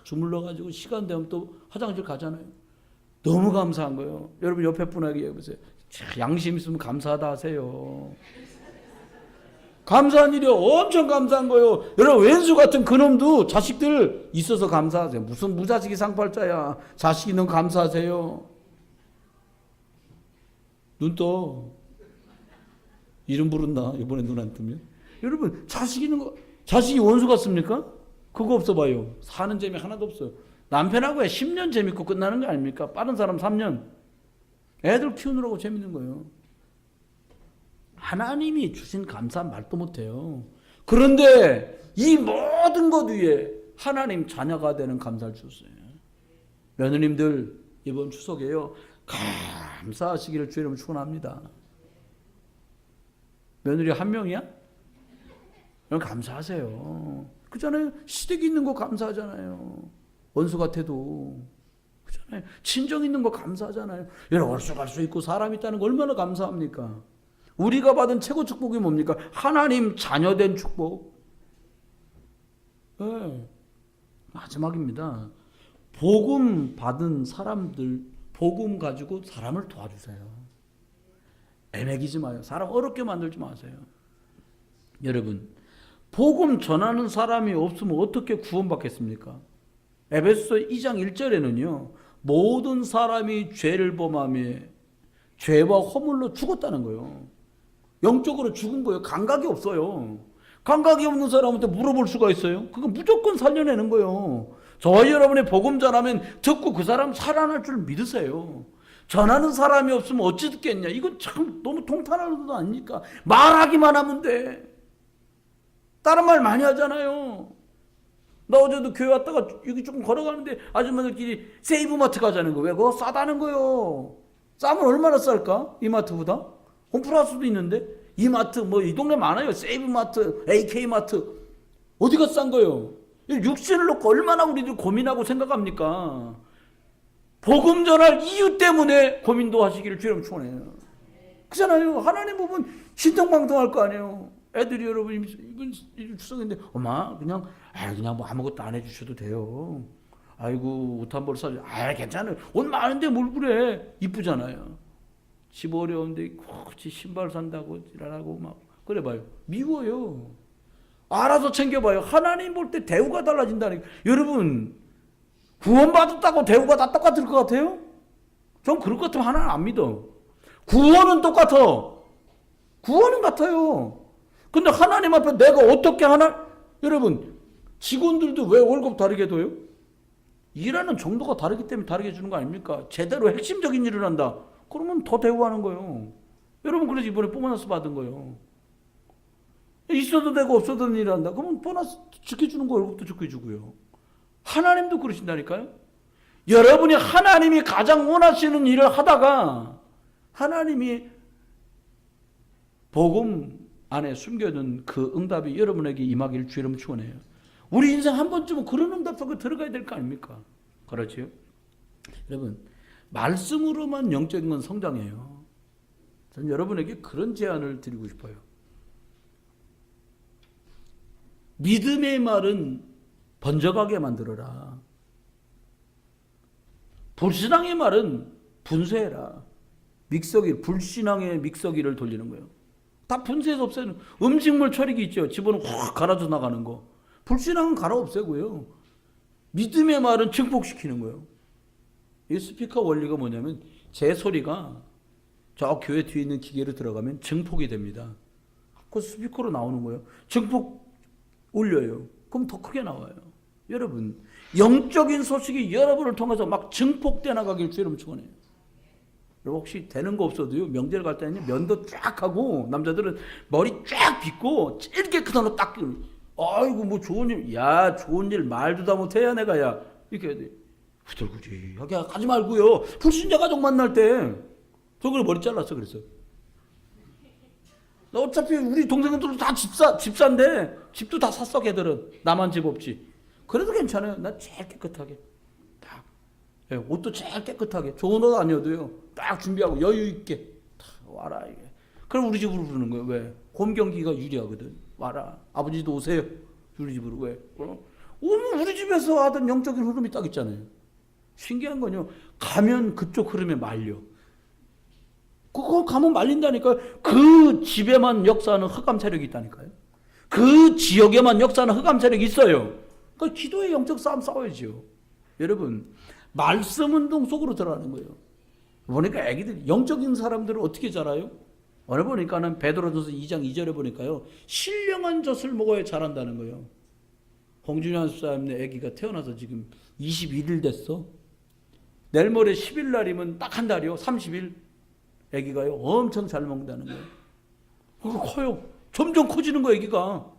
주물러가지고 시간 되면 또 화장실 가잖아요. 너무 감사한 거예요. 여러분, 옆에 분에게 얘기해보세요. 양심 있으면 감사하다 하세요. 감사한 일이 엄청 감사한 거예요. 여러분, 왼수 같은 그놈도 자식들 있어서 감사하세요. 무슨 무자식이 상팔자야. 자식 있는 감사하세요. 눈 떠. 이름 부른다. 이번에 눈 안 뜨면. 여러분, 자식 있는 거, 자식이 원수 같습니까? 그거 없어 봐요. 사는 재미 하나도 없어요. 남편하고 10년 재밌고 끝나는 거 아닙니까? 빠른 사람 3년. 애들 키우느라고 재밌는 거예요. 하나님이 주신 감사한 말도 못해요. 그런데 이 모든 것 위에 하나님 자녀가 되는 감사를 주셨어요. 며느님들 이번 추석에요. 감사하시기를 주의 이름으로 축원합니다. 며느리 한 명이야? 그럼 감사하세요. 그잖아요. 시댁 있는 거 감사하잖아요. 원수 같아도. 그잖아요. 친정 있는 거 감사하잖아요. 여러분, 얼쑥할 수 있고 사람 있다는 거 얼마나 감사합니까? 우리가 받은 최고 축복이 뭡니까? 하나님 자녀된 축복. 네. 마지막입니다. 복음 받은 사람들, 복음 가지고 사람을 도와주세요. 애매기지 마요. 사람 어렵게 만들지 마세요. 여러분, 복음 전하는 사람이 없으면 어떻게 구원받겠습니까? 에베소서 2장 1절에는요. 모든 사람이 죄를 범하며 죄와 허물로 죽었다는 거예요. 영적으로 죽은 거예요. 감각이 없어요. 감각이 없는 사람한테 물어볼 수가 있어요? 그거 무조건 살려내는 거예요. 저와 여러분의 복음 전하면 듣고 그 사람 살아날 줄 믿으세요. 전하는 사람이 없으면 어찌 듣겠냐. 이건 참 너무 통탄하는 것도 아닙니까? 말하기만 하면 돼. 다른 말 많이 하잖아요. 나 어제도 교회 왔다가 여기 조금 걸어가는데 아줌마들끼리 세이브마트 가자는 거. 왜? 그거 싸다는 거요. 싸면 얼마나 쌀까? 이마트보다? 홈플러스도 있는데 이마트 뭐 이 동네 많아요. 세이브마트, AK마트. 어디가 싼 거요? 육신을 놓고 얼마나 우리들 고민하고 생각합니까? 복음 전할 이유 때문에 고민도 하시기를 주님 축원해요. 그잖아요. 하나님 보면 신통방통할 거 아니에요. 애들이 여러분 이번 추석인데 엄마 그냥 뭐 아무것도 안 해주셔도 돼요. 아이고 옷 한 벌 사줘. 괜찮아요. 옷 많은데 뭘 그래. 이쁘잖아요. 집 어려운데 굳이 신발 산다고 지랄하고 막 그래 봐요. 미워요. 알아서 챙겨봐요. 하나님 볼 때 대우가 달라진다니까. 여러분 구원받았다고 대우가 다 똑같을 것 같아요? 전 그럴 것 같으면 하나님 안 믿어. 구원은 똑같아. 구원은 같아요. 근데 하나님 앞에 내가 어떻게 하나? 여러분 직원들도 왜 월급 다르게 둬요? 일하는 정도가 다르기 때문에 다르게 주는 거 아닙니까? 제대로 핵심적인 일을 한다. 그러면 더 대우하는 거예요. 여러분 그래서 이번에 보너스 받은 거예요. 있어도 되고 없어도 되는 일을 한다. 그러면 보너스 적게 주는 거 월급도 적게 주고요. 하나님도 그러신다니까요. 여러분이 하나님이 가장 원하시는 일을 하다가 하나님이 복음 안에 숨겨둔 그 응답이 여러분에게 임하기를 주 이름 축원해요. 우리 인생 한 번쯤은 그런 응답 속에 들어가야 될 거 아닙니까? 그렇지요? 여러분, 말씀으로만 영적인 건 성장해요. 저는 여러분에게 그런 제안을 드리고 싶어요. 믿음의 말은 번져가게 만들어라. 불신앙의 말은 분쇄해라. 불신앙의 믹서기를 돌리는 거예요. 다 분쇄해서 없애는. 음식물 처리기 있죠. 집어넣고 확 갈아져 나가는 거. 불신앙은 갈아 없애고요. 믿음의 말은 증폭시키는 거예요. 이 스피커 원리가 뭐냐면 제 소리가 저 교회 뒤에 있는 기계로 들어가면 증폭이 됩니다. 그 스피커로 나오는 거예요. 증폭 올려요. 그럼 더 크게 나와요. 여러분, 영적인 소식이 여러분을 통해서 막 증폭돼 나가길 주 이름 축원해요. 혹시 되는 거 없어도요, 명절 갈 때는 면도 쫙 하고, 남자들은 머리 쫙 빗고 제일 깨끗한 옷 딱 끼고, 아이고 뭐 좋은 일, 야 좋은 일 말도 다 못해야 내가 야 이렇게 해야 돼. 후들구지하게 하지 말고요. 불신자 가족 만날 때 저걸 머리 잘랐어. 그랬어. 어차피 우리 동생들도 다 집사인데 집도 다 샀어. 걔들은 나만 집 없지. 그래도 괜찮아요. 난 제일 깨끗하게 딱, 예, 옷도 제일 깨끗하게, 좋은 옷 아니어도요 딱 준비하고 여유 있게 와라 이게. 그럼 우리 집으로 부르는 거예요. 왜? 곰경기가 유리하거든. 와라. 아버지도 오세요. 우리 집으로. 왜? 오면 우리 집에서 하던 영적인 흐름이 딱 있잖아요. 신기한 건요, 가면 그쪽 흐름에 말려. 그거 가면 말린다니까요. 그 집에만 역사하는 흑암 세력이 있다니까요. 그 지역에만 역사하는 흑암 세력이 있어요. 그 기도의 영적 싸움 싸워야죠. 여러분, 말씀 운동 속으로 들어가는 거예요. 보니까 애기들, 영적인 사람들은 어떻게 자라요? 오늘 보니까는 베드로전서 2장 2절에 보니까요, 신령한 젖을 먹어야 자란다는 거예요. 홍준현 집사님네 애기가 태어나서 지금 21일 됐어. 내일 모레 10일 날이면 딱 한 달이요. 30일. 애기가요 엄청 잘 먹는다는 거예요. 그거 커요. 점점 커지는 거예요, 애기가.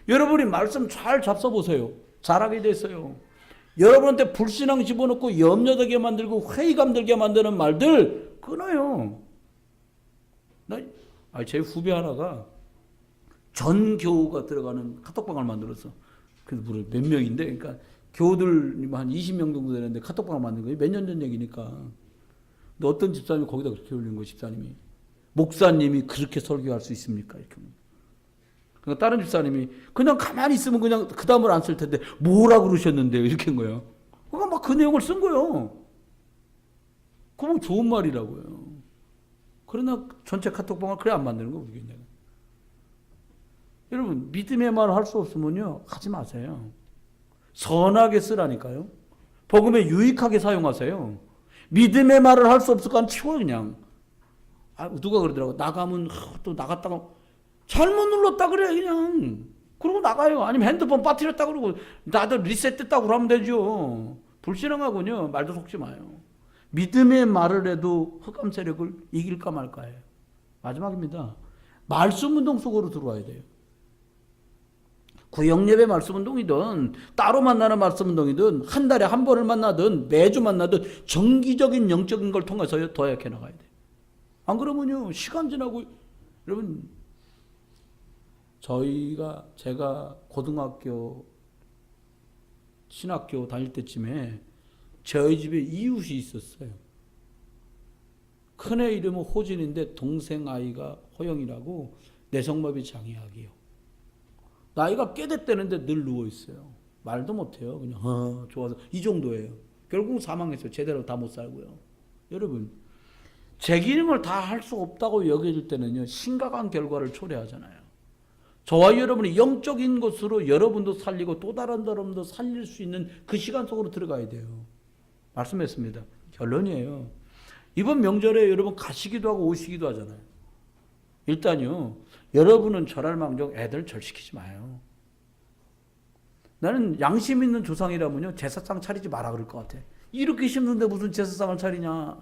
여러분이 말씀 잘 잡숴보세요. 잘하게 됐어요. 여러분한테 불신앙 집어넣고 염려되게 만들고 회의감 들게 만드는 말들 끊어요. 제 후배 하나가 전 교우가 들어가는 카톡방을 만들었어. 그래서 몇 명인데, 그러니까 교우들 한 20명 정도 되는데 카톡방을 만든 거예요. 몇 년 전 얘기니까. 근데 어떤 집사님이 거기다 그렇게 올린 거예요. 집사님이, 목사님이 그렇게 설교할 수 있습니까? 이렇게. 그러니까 다른 집사님이 그냥 가만히 있으면 그냥 그 다음을 안 쓸 텐데 뭐라 그러셨는데요? 이렇게 한 거예요. 그러니까 막 그 내용을 쓴 거예요. 그건 좋은 말이라고요. 그러나 전체 카톡방을 그래 안 만드는 거 모르겠네요. 여러분, 믿음의 말을 할 수 없으면요, 하지 마세요. 선하게 쓰라니까요. 복음에 유익하게 사용하세요. 믿음의 말을 할 수 없을까? 치워 그냥. 누가 그러더라고. 나가면 또 나갔다가 잘못 눌렀다 그래 그냥. 그러고 나가요. 아니면 핸드폰 빠뜨렸다 그러고 나도 리셋됐다고 그러면 되죠. 불신앙하고는요 말도 섞지 마요. 믿음의 말을 해도 흑암 세력을 이길까 말까예요. 마지막입니다. 말씀 운동 속으로 들어와야 돼요. 구역예배 말씀 운동이든 따로 만나는 말씀 운동이든 한 달에 한 번을 만나든 매주 만나든 정기적인 영적인 걸 통해서 도약해 나가야 돼요. 안 그러면요 시간 지나고. 여러분, 제가 고등학교 신학교 다닐 때쯤에 저희 집에 이웃이 있었어요. 큰애 이름은 호진인데 동생 아이가 호영이라고 내성마비 장애학이요. 나이가 꽤 됐다는데 늘 누워있어요. 말도 못해요. 그냥 좋아서 이 정도예요. 결국 사망했어요. 제대로 다 못 살고요. 여러분, 제 기능을 다 할 수 없다고 여겨질 때는요 심각한 결과를 초래하잖아요. 저와 여러분이 영적인 것으로 여러분도 살리고 또 다른 사람도 살릴 수 있는 그 시간 속으로 들어가야 돼요. 말씀했습니다. 결론이에요. 이번 명절에 여러분 가시기도 하고 오시기도 하잖아요. 일단요, 여러분은 절할 망정 애들 절시키지 마요. 나는 양심 있는 조상이라면요 제사상 차리지 마라 그럴 것 같아. 이렇게 힘든데 무슨 제사상을 차리냐.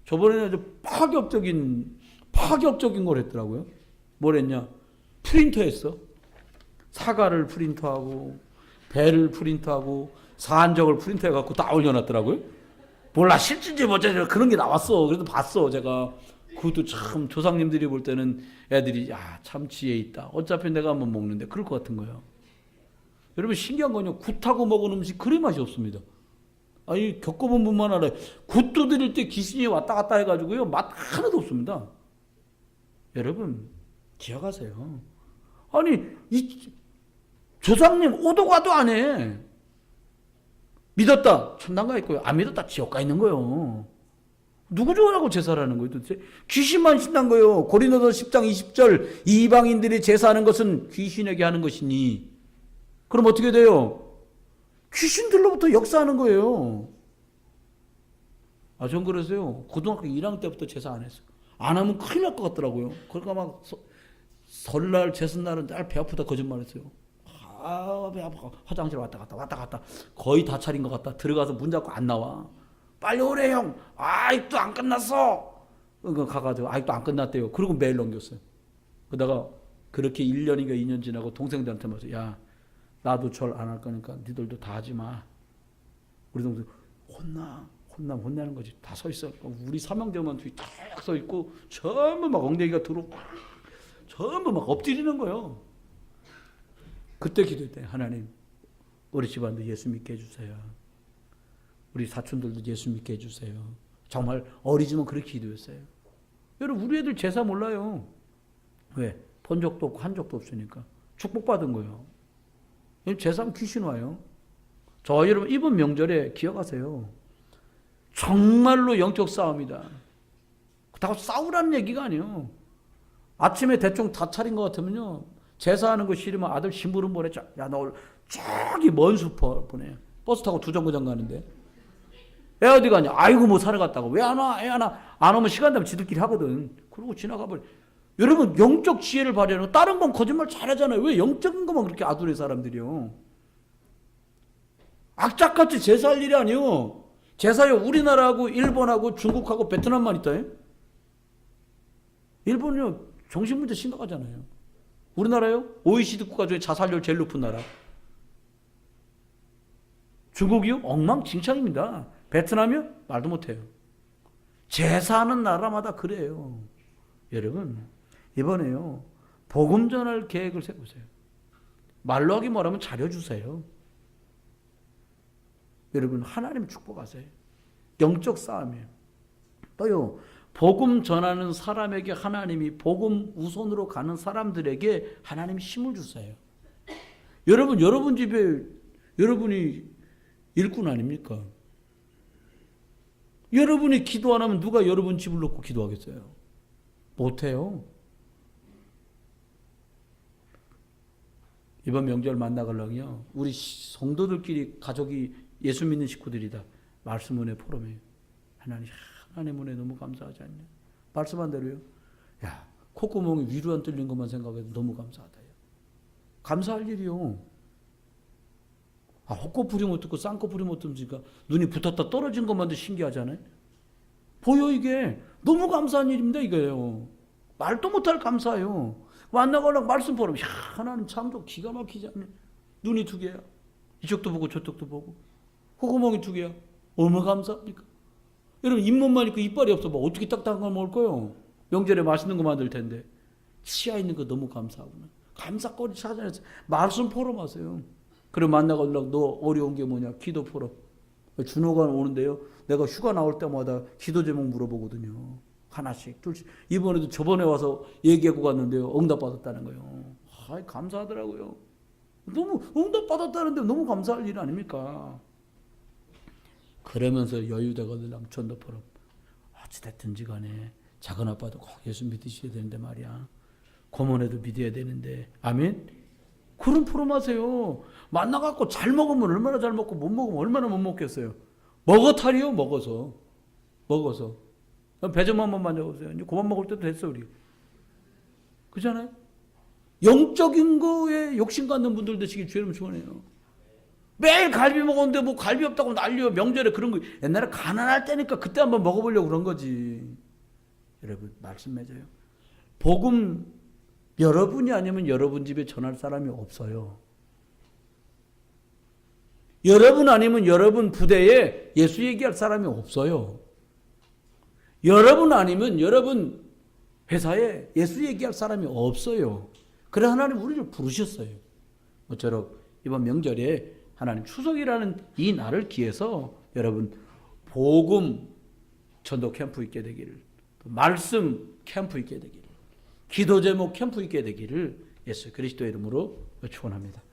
저번에는 아주 파격적인 걸 했더라고요. 뭘 했냐? 프린터했어. 사과를 프린터하고 배를 프린터하고 산적을 프린터해갖고 다 올려놨더라고요. 몰라 실질지 뭐지 그런 게 나왔어. 그래도 봤어 제가. 그것도 참 조상님들이 볼 때는 애들이 참 지혜 있다. 어차피 내가 한번 먹는데 그럴 것 같은 거예요. 여러분 신기한 건요. 굿하고 먹은 음식 그리 맛이 없습니다. 아니 겪어본 분만 알아요. 굿 두드릴 때 귀신이 왔다 갔다 해가지고요. 맛 하나도 없습니다. 여러분 기억하세요. 아니 이 조상님 오도 가도 안 해. 믿었다 천당 가 있고요. 안 믿었다 지옥 가 있는 거예요. 누구 좋아하고 제사라는 거예요 도대체? 귀신만 신난 거예요. 고린도서 10장 20절 이방인들이 제사하는 것은 귀신에게 하는 것이니 그럼 어떻게 돼요? 귀신들로부터 역사하는 거예요. 전 그래서요 고등학교 1학년 때부터 제사 안 했어요. 안 하면 큰일 날 것 같더라고요. 그러니까 막 설날 제삿날은 날 배 아프다 거짓말했어요. 배 아파. 화장실 왔다 갔다 거의 다 차린 것 같다. 들어가서 문 닫고 안 나와. 빨리 오래 형. 아직도 안 끝났어. 가가지고 아직도 안 끝났대요. 그리고 매일 넘겼어요. 그러다가 그렇게 1년인가 2년 지나고 동생들한테 말해서 야 나도 절 안 할 거니까 니들도 다 하지 마. 우리 동생 혼나는 거지. 다 서 있어. 우리 삼형제만 뒤에 딱 서 있고 전부 막 엉덩이가 들어오고 전부 막 엎드리는 거예요. 그때 기도했대. 하나님 우리 집안도 예수 믿게 해주세요. 우리 사촌들도 예수 믿게 해주세요. 정말 어리지만 그렇게 기도했어요. 여러분 우리 애들 제사 몰라요. 왜? 본 적도 없고 한 적도 없으니까. 축복받은 거예요. 제사하면 귀신 와요. 저 여러분 이번 명절에 기억하세요. 정말로 영적 싸움이다. 다 싸우라는 얘기가 아니에요. 아침에 대충 다 차린 것 같으면요. 제사하는 거 싫으면 아들 심부름 보내자. 야 너 저기 먼 숲을 보내. 버스 타고 두정거장 가는데. 애 어디 가냐? 아이고 뭐 사러 갔다고. 왜 안 와? 애 하나 안 오면 시간 되면 지들끼리 하거든. 그러고 지나가 버려. 여러분 영적 지혜를 발휘하는 다른 건 거짓말 잘하잖아요. 왜 영적인 것만 그렇게 아두래 사람들이요. 악착같이 제사할 일이 아니요. 제사요 우리나라하고 일본하고 중국하고 베트남만 있다. 일본은요 정신문제 심각하잖아요. 우리나라요 OECD 국가 중에 자살률 제일 높은 나라. 중국이요 엉망진창입니다. 베트남이요 말도 못해요. 제사하는 나라마다 그래요. 여러분 이번에요 복음 전할 계획을 세우세요. 말로 하기 뭐라면 잘해주세요. 여러분 하나님 축복하세요. 영적 싸움이에요. 또요 복음 전하는 사람에게 하나님이 복음 우선으로 가는 사람들에게 하나님이 힘을 주세요. 여러분 집에 여러분이 일꾼 아닙니까? 여러분이 기도 안 하면 누가 여러분 집을 놓고 기도하겠어요? 못해요. 이번 명절 만나가려고요. 우리 성도들끼리 가족이 예수 믿는 식구들이다. 말씀 은혜 포럼이에요. 하나님 은혜 너무 감사하지 않냐? 말씀한 대로요. 야 콧구멍이 위로 안 뚫린 것만 생각해도 너무 감사하다. 감사할 일이요. 헛것 부리면 어떻고 쌍것 부리면 어떻습니까? 눈이 붙었다 떨어진 것만도 신기하잖아요. 보여 이게. 너무 감사한 일입니다 이거예요. 말도 못할 감사예요. 만나가려고 말씀 보면 하나님 참 좀 기가 막히지 않냐. 눈이 두 개야. 이쪽도 보고 저쪽도 보고. 콧구멍이 두 개야. 얼마나 감사합니까? 여러분 잇몸만 있고 이빨이 없어 뭐 어떻게 딱딱한 걸 먹을 거예요? 명절에 맛있는 거 만들 텐데. 치아 있는 거 너무 감사하구나. 감사거리 찾아내서 말씀 포럼하세요. 그리고 만나가려고 너 어려운 게 뭐냐? 기도 포럼. 준호가 오는데요. 내가 휴가 나올 때마다 기도 제목 물어보거든요. 하나씩 둘씩. 이번에도 저번에 와서 얘기하고 갔는데요. 응답받았다는 거예요. 감사하더라고요. 너무 응답받았다는데 너무 감사할 일 아닙니까? 그러면서 여유되거든 전도 포럼. 어찌됐든지 간에 작은 아빠도 꼭 예수 믿으셔야 되는데 말이야. 고모네도 믿어야 되는데. 아멘? 그런 포럼 하세요. 만나갖고 잘 먹으면 얼마나 잘 먹고 못 먹으면 얼마나 못 먹겠어요. 먹어탈이요. 먹어서. 배 좀 한번 만져보세요. 이제 그만 먹을 때도 됐어 우리. 그렇잖아요? 영적인 거에 욕심 갖는 분들 되시길 주님 축원해요. 매일 갈비 먹었는데 뭐 갈비 없다고 난리요. 명절에 그런 거. 옛날에 가난할 때니까 그때 한번 먹어보려고 그런 거지. 여러분 말씀 맺어요. 복음 여러분이 아니면 여러분 집에 전할 사람이 없어요. 여러분 아니면 여러분 부대에 예수 얘기할 사람이 없어요. 여러분 아니면 여러분 회사에 예수 얘기할 사람이 없어요. 그래 하나님 우리를 부르셨어요. 모쪼록 이번 명절에 하나님 추석이라는 이 날을 기해서 여러분 복음 전도 캠프 있게 되기를, 말씀 캠프 있게 되기를, 기도 제목 캠프 있게 되기를 예수 그리스도의 이름으로 축원합니다.